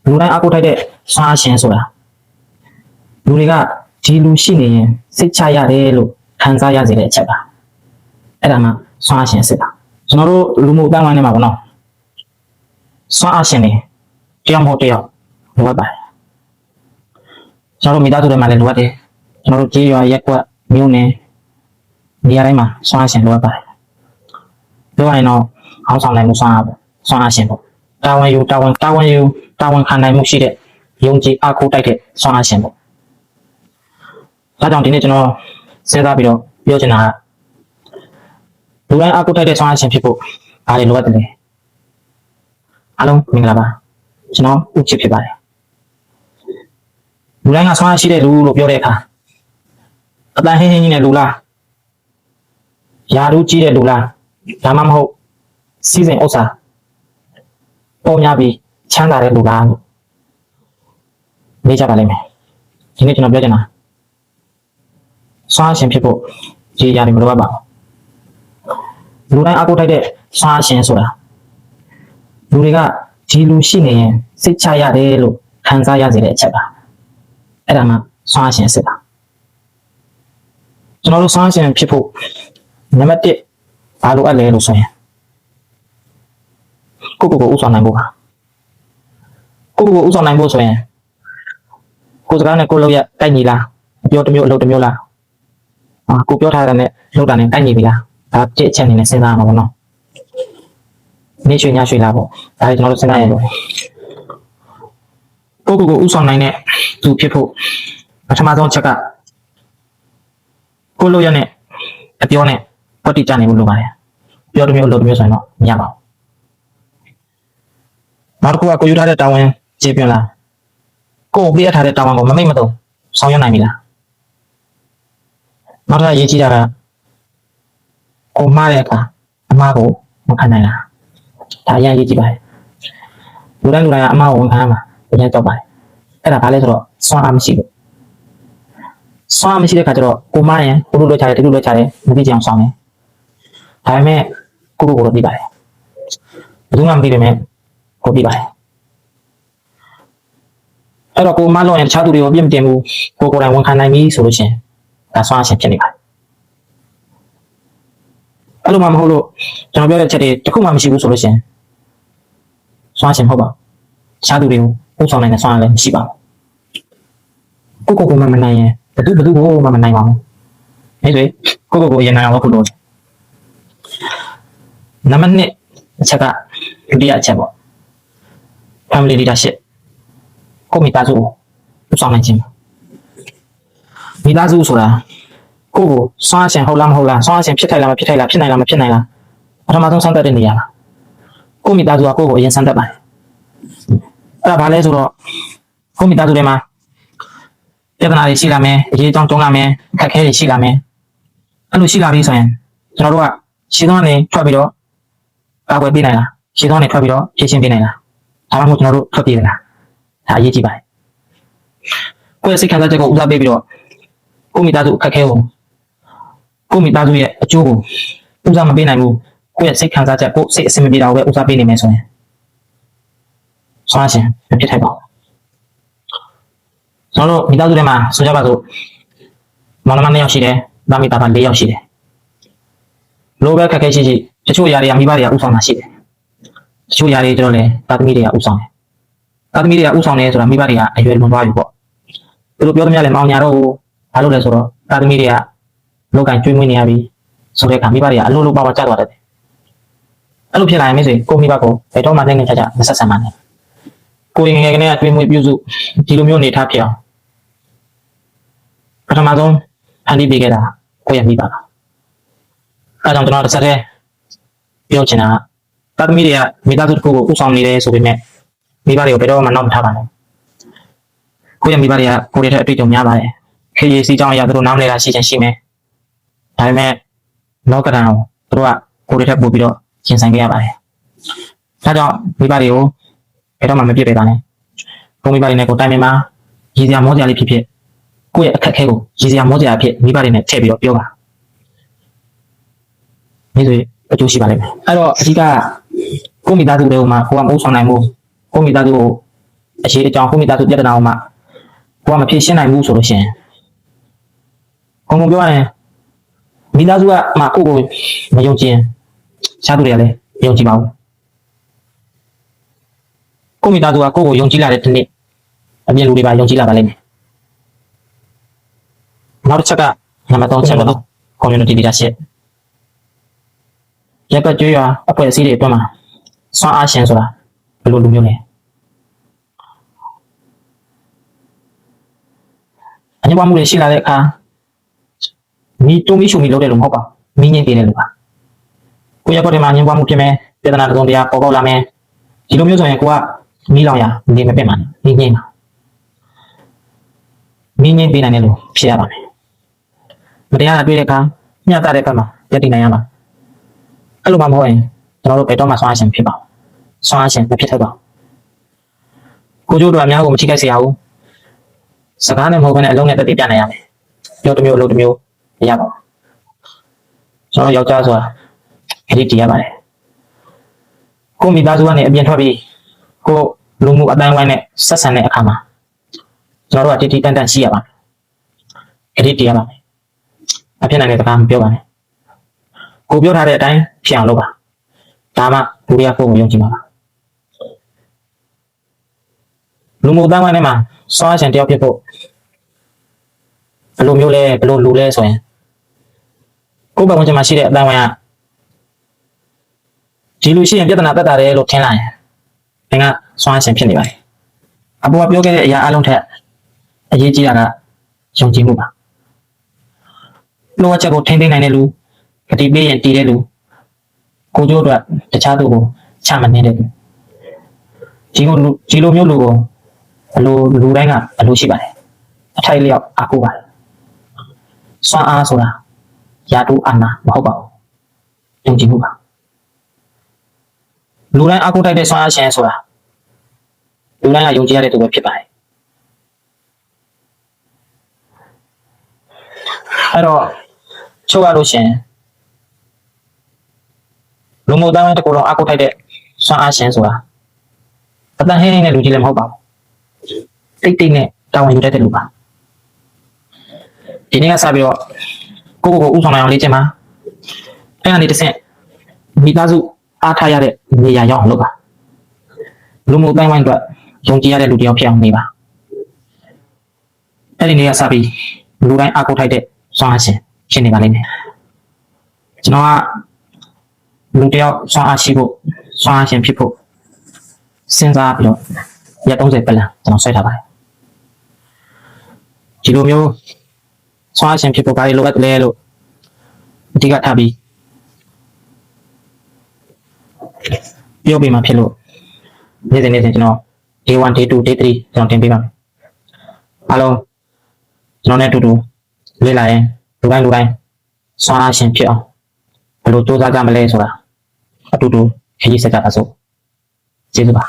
လူတိုင်းအကူထိုက်တဲ့စွမ်းအားရှင်ဆိုတာလူတွေကဒီလူရှိနေရင်စိတ်ချရတယ်လို့ခံစားရစေတဲ့အချက်ပါအဲ့ဒါမှစွမ်းအားရှင်စစ်တာကျွန်တော်တို့လူမှုအတိုင်းအဝိုင်းထဲမှာပေါ့နော်စွမ်းအားရှင်တွေတယောက်မဟုတ်တယောက်လိုအပ်ပါတယ်ကျွန်တော်တို့မိသားစုတွေမှာလည်းလိုအပ်တယ်ကျွန်တော်တို့ကြေးရွာရက်ကွက်မြို့နယ်နေရာတိုင်းမှာစွမ်းအားရှင်လိုအပ်ပါတယ်ပြောရရင်တော့အောင်းဆောင်နိုင်မှုစွမ်းအားပေါ့စွမ်းအားရှင်ပေါ့တာဝန်ယူတာဝန်ခံနိုင်မှုရှိတဲ့ယုံကြည်အားကိုးတိုက်တဲ့စွမ်းအားရှင်ပေါ့ဒါကြောင့်ဒီနေ့ကျွန်တော်စဉ်းစားပြီးတော့ပြောချင်တာကလူတိုင်းအားကိုးတိုက်တဲ့စွမ်းအားရှင်ဖြစ်ဖို့အားလည်းလိုအပ်တယ်အားလုံးမင်္ဂလာပါကျွန်တော်ဦးချစ်ဖြစ်ပါတယ်လူတိုင်းကစွမ်းအားရှိတဲ့လူလို့ပြောတဲ့အခါအတန်ဟင်းဟင်းကြီးနဲ့လူလားယာတို့ကြီးတဲ့လူလားဒါမှမဟုတ်စီးစိမ်ဥစ္စာပေါ်များပြီးချမ်းသာတဲ့လူလားလို့မေးကြပါလိမ့်မယ်ဒီနေ့ကျွန်တော်ပြောချင်တာစွမ်းအားရှင်ဖြစ်ဖို့ကြီးရတယ်မလိုအပ်ပါဘူးလူတိုင်းအားကိုးထိုက်တဲ့စွမ်းအားရှင်ဆိုတာလူတွေကဒီလူရှိနေရင်စိတ်ချရတယ်လို့ခံစားရစေတဲ့အချက်ပါအဲ့ဒါမှစွမ်းအားရှင်စစ်တာကျွန်တော်တို့စွမ်းအားရှင်ဖြစ်ဖို့နံပါတ်1ဘာလိုအပ်လဲလို့ဆိုရင်ကိုယ့်ကိုယ်ကိုဥဆောင်နိုင်ဖို့ပါကိုယ့်ကိုယ်ကိုဥဆောင်နိုင်ဖို့ဆိုရင်ကိုယ်စကားနဲ့ကိုယ်လုပ်ရတိုက်ညီလားပြောတစ်မျိုးအလုပ်တစ်မျိုးလားကိုပြောထားတာနဲ့လုပ်တာနဲ့တိုက်ညီပြီလားဒါတစ်အချက်အနေနဲ့စဉ်းစားရမှာပေါ့နော်နေရွှေညရွှေလားပေါ့ဒါလည်းကျွန်တော်တို့စဉ်းစားရလို့ကိုယ့်ကိုယ်ကိုဥဆောင်နိုင်တဲ့သူဖြစ်ဖို့ပထမဆုံးချက်ကကိုလုပ်ရတဲ့အပြောနဲ့ပတ်တိကျနေဖို့လိုပါတယ်ပြောတစ်မျိုးအလုပ်တစ်မျိုးဆိုရင်တော့မရပါဘူးနောက်တစ်ခုကကိုယူထားတဲ့တာဝန်ကျေပြင်းလားကိုပြရထားတဲ့တာဝန်ကိုမမိတ်မတုံဆောင်ရွက်နိုင်ပြီလားနောက်တစ်ခါရေးကြည့်တာကကိုမှားတဲ့အခါအမှားကိုမခံနိုင်လားဒါအရင်ရေးကြည့်ပါတယ်လူတိုင်းကအမှားကိုဝန်ခံရမှာအရင်ကြောက်ပါတယ်အဲ့ဒါဘာလဲဆိုတော့စွမ်းအားမရှိဘူးစွမ်းအားမရှိတဲ့ခါကျတော့ကိုမှားရင်ကိုလိုလွှတ်ချတယ်တူလွှတ်ချတယ်မသိကြအောင်ဆောင်တယ်ဒါပေမဲ့ကိုလိုသိပါတယ်ဘယ်သူမှမသိပေမဲ့ကိုသိပါတယ်အဲ့တော့ကိုမလို့ရင်တခြားသူတွေကိုပြစ်မတင်ဘူးကိုယ်တိုင်ဝန်ခံနိုင်ပြီဆိုလို့ရှိရင်ဒါစွမ်းအားရှင်ဖြစ်နေပါတယ်အဲ့လိုမှမဟုတ်လို့ကျွန်တော်ပြောတဲ့ချက်တွေတစ်ခုမှမရှိဘူးဆိုလို့ရှိရင်စွမ်းအားရှင်မဟုတ်ပါဘူးတခြားသူတွေကိုဥဆောင်နိုင်တဲ့စွမ်းအားလည်းမရှိပါဘူးကိုမှမနိုင်ရင်ဘယ်သူကိုမှမနိုင်ပါဘူးအဲ့ဒါကိုရင်နိုင်အောင်လုပ်ဖို့လိုတယ်နံပါတ်1အချက်ကဒုတိယအချက်ပေါ့ family leadership ကိုမိသားစုကိုဥဆောင်နိုင်ခြင်းမိသားစုဆိုတာကိုစွမ်းအားရှင်ဟုတ်လားမဟုတ်လားစွမ်းအားရှင်ဖြစ်ထိုက်လားမဖြစ်ထိုက်လားဖြစ်နိုင်လားမဖြစ်နိုင်လားပထမဆုံးစမ်းသပ်တဲ့နေရာပါကိုမိသားစုကကိုအရင်စမ်းသပ်ပါတယ်အဲ့ဒါဘာလဲဆိုတော့ကိုမိသားစုထဲမှာပြဿနာတွေရှိလာမယ်အရေးအကြောင်းတုံးလာမယ်အခက်အခဲတွေရှိလာမယ်အဲ့လိုရှိလာပြီဆိုရင်ကျွန်တော်တို့ကရှင်းသွားနေထွက်ပြီးတော့ကာကွယ်ပေးနိုင်လားရှင်းသွားနေထွက်ပြီးတော့ဖြည့်ရှင်းပေးနိုင်လားဒါမှမဟုတ်ကျွန်တော်တို့ထွက်ပြေးလားဒါအရေးကြီးပါတယ်ကိုယ့်ရဲ့စိတ်ခံစားချက်ကိုဦးစားပေးပြီးတော့ကိုမိသားစုအခက်အခဲကိုကိုမိသားစုရဲ့အကျိုးကိုဦးစားမပေးနိုင်ဘူးကိုယ့်ရဲ့စိတ်ခံစားချက်ကိုစိတ်အဆင်မပြေတာကိုပဲဦးစားပေးနေမယ်ဆိုရင်စွမ်းအားရှင်မဖြစ်ထိုက်ပါဘူးကျွန်တော်တို့မိသားစုထဲမှာဆိုကြပါစို့မောင်နှမ2ယောက်ရှိတယ်။သားမိသားဖ4ယောက်ရှိတယ်။လိုပဲခက်ခဲရှိတချို့ຢာတွေကမိဘတွေကဥဆောင်တာရှိတယ်။တချို့ຢာတွေကျတော့လည်းသားသမီးတွေကဥဆောင်တယ်။သားသမီးတွေကဥဆောင်တယ်ဆိုတာမိဘတွေကအရွယ်လွန်သွားပြီပေါ့။သူတို့ပြောသမျှလည်းမောင်ညာတော့ဘာလို့လဲဆိုတော့သားသမီးတွေကလောက်ကကျွေးမွေးနေရပြီဆိုတဲ့အခါမိဘတွေကအလိုလိုပါကျသွားတယ်။အဲ့လိုဖြစ်လာရင်မိတ်ဆွေကိုမိဘကိုဘယ်တော့မှနိုင်နေကြမဆက်ဆံပါနဲ့။ကိုရင်ငယ်ကနေကျွေးမွေးပြုစုဒီလိုမျိုးနေထားဖြစ်အောင်ပထမဆုံးဖန်တီးပေးခဲ့တာကိုယ့်ရဲ့မိဘပါအဲကြောင့်ကျွန်တော်တစ်ဆက်တည်းပြောချင်တာကသားသမီးတွေကမိသားစုတစ်ခုကိုဥဆောင်နေတယ်ဆိုပေမဲ့မိဘတွေကိုဘယ်တော့မှနောက်မထားပါနဲ့ကိုယ့်ရဲ့မိဘတွေကကိုယ်ရဲ့အတွေ့အကြုံများပါတယ်ခေရေးစီးကြောင်းအရာသူတို့နားမလည်တာရှိချင်ရှိမယ်ဒါပေမဲ့လောကဓာတ်ကိုသူတို့ကကိုယ်ရဲ့ထက်ပိုပြီးတော့ရှင်းဆိုင်ခဲ့ရပါတယ်ဒါကြောင့်မိဘတွေကိုဘယ်တော့မှမပြစ်ပေးပါနဲ့ကိုမိဘတွေနဲ့ကိုတိုင်ပင်မှာရည်စရာမောစရာလေးဖြစ်ကိုယ့်ရဲ့အခက်အခဲကိုရည်စရာမောစရာအဖြစ်မိဘတွေနဲ့ထည့်ပြီးတော့ပြောပါမိတွေအကျိုးရှိပါလိမ့်မယ်အဲ့တော့အဓိကကိုမိသားစုတွေကိုမှကိုကမဟုတ်ဆောင်နိုင်ဘူးကိုမိသားစုကို အရှိအကြောင်းကိုမိသားစုပြဿနာအောင်မှကိုကမဖြေရှင်းနိုင်ဘူးဆိုလို့ရှိရင်ခုံပြောရရင်မိသားစုကမှကိုကိုမယုံကြည်ရှားသူတွေကလည်းမယုံကြည်ပါဘူးကိုမိသားစုကကိုကိုယုံကြည်လာတဲ့ဒီနေ့အပြင်လူတွေပါယုံကြည်လာပါလိမ့်မယ်နောက်တစ်ချက်ကနံပါတ်3ချက်ပေါ့နော် community leadership ရက်ကကျွေးရအဖွဲ့အစည်းတွေအတွက်မှာစွမ်းအားရှင်ဆိုတာဘယ်လိုလူမျိုးလဲအညစ်အကြေးမှုတွေရှိလာတဲ့အခါမိတုံးမိရှုံမိလုပ်တယ်လို့မဟုတ်ပါဘူးမိငင်းပြတယ်လို့ပါကိုရက်ကွက်ထဲမှာညှဉ်းပန်းမှုဖြစ်မယ်ပြဿနာတုံးတရားပေါ်ပေါက်လာမယ်ဒီလိုမျိုးဆိုရင်ကိုကမိလောင်ရနေမပြတ်မှာမိငင်းပါမိငင်းပြနိုင်တယ်လို့ဖြစ်ရပါမယ်မတရားတွေ့တဲ့အခါမျှတတဲ့ဘက်မှာရည်တည်နိုင်ရမှာအဲ့လိုမှမဟုတ်ရင်ကျွန်တော်တို့ဘယ်တော့မှဆွမ်းအားရှင်ဖြစ်ပါဆွမ်းအားရှင်မဖြစ်ထိုက်ပါကိုကျိုးတို့အများကိုမထိခိုက်စေရဘူးစကားနဲ့မဟုတ်ဘဲနဲ့အလုံးနဲ့တက်တည်ပြနိုင်ရမယ်ပြောတစ်မျိုးအလုပ်တစ်မျိုးမရပါဘူးကျွန်တော်ယောက်ျားဆိုတာအဲ့ဒီတည်ရပါတယ်ကိုမိသားစုကနေအပြင်ထွက်ပြီးကိုလူမှုအတိုင်းဝိုင်းနဲ့ဆက်ဆံတဲ့အခါမှာကျွန်တော်တို့ကတိတိတန်တန်ရှိရပါမယ်အဲ့ဒီတည်ရပါမယ်အဖြစ်နိုင်တဲ့စကားမပြောပါနဲ့ကိုပြောထားတဲ့အတိုင်းဖြစ်အောင်လုပ်ပါဒါမှလူတွေကကိုယ်ကိုယုံကြည်မှာပါလူမှုသားဝိုင်းထဲမှာစွမ်းအားရှင်တယောက်ဖြစ်ဖို့ဘယ်လိုမျိုးလဲဘယ်လိုလူလဲဆိုရင်ကိုယ့်ဘဝဝင်မှာရှိတဲ့အတိုင်းဝိုင်းကဒီလူရှိရင်ပြဿနာတက်တာတယ်လို့ထင်လာရင်သင်ကစွမ်းအားရှင်ဖြစ်နေပါတယ်အပေါ်ကပြောခဲ့တဲ့အရာအလုံးထက်အရေးကြီးတာကယုံကြည်မှုပါလိုအပ်ချက်ကိုထိန်းသိမ်းနိုင်တဲ့လူကတိပေးရင်တည်တဲ့လူကိုကျိုးအတွက်တခြားသူကိုချမနေတဲ့လူဒီလိုမျိုးလူကိုအလိုလူတိုင်းကအလိုရှိပါတယ်အထိုက်လျောက်အားကိုးပါတယ်စွမ်းအားဆိုတာယာတုအာနာမဟုတ်ပါဘူးယုံကြည်မှုပါလူတိုင်းအားကိုးတိုက်တဲ့စွမ်းအားရှင်ဆိုတာလူတိုင်းကယုံကြည်ရတဲ့သူပဲဖြစ်ပါတယ်အဲ့တော့ချုပ်ရလို့ရှင်လူမှုသားတကူလုံးအကုတ်ထိုက်တဲ့စွမ်းအားရှင်ဆိုတာအတန်ဟင်းနေတဲ့လူကြီးလည်းမဟုတ်ပါဘူးတိတ်တိတ်နဲ့တာဝန်ယူတတ်တဲ့လူပါဒီနေ့ကစပြီးတော့ကိုဥဆောင်နိုင်အောင်လေ့ကျင့်ပါအဲ့ဒါနေတစ်ဆင့်မိသားစုအားထားရတဲ့နေရာရောက်အောင်လုပ်ပါလူမှုတိုင်းဝိုင်းအတွက်ယုံကြည်ရတဲ့လူတယောက်ဖြစ်အောင်နေပါအဲ့ဒီနေရာစပြီးလူတိုင်းအကုတ်ထိုက်တဲ့စွမ်းအားရှင်ဖြစ်နေပါလိမ့်မယ်ကျွန်တော်ကလူတယောက်စွမ်းအားရှိဖို့စွမ်းအားရှင်ဖြစ်ဖို့စဉ်းစားပြီးတော့ရက်30ပလန်ကျွန်တော်ဆွဲထားပါတယ်ဒီလိုမျိုးစွမ်းအားရှင်ဖြစ်ဖို့ဘာတွေလိုအပ်လဲလို့အဓိကထားပြီးပြောပြမှာဖြစ်လို့နေ့စဉ်ကျွန်တော် day 1 day 2 day 3ကျွန်တော်တင်ပေးပါမယ်အားလုံးကျွန်တော်နဲ့အတူတူလေ့လာရင်လူတိုင်းစွမ်းအားရှင်ဖြစ်အောင်ဘယ်လိုစူးစမ်းကြမလဲဆိုတာအတူတူခရီးဆက်ကြပါစို့ကျေးဇူးပါ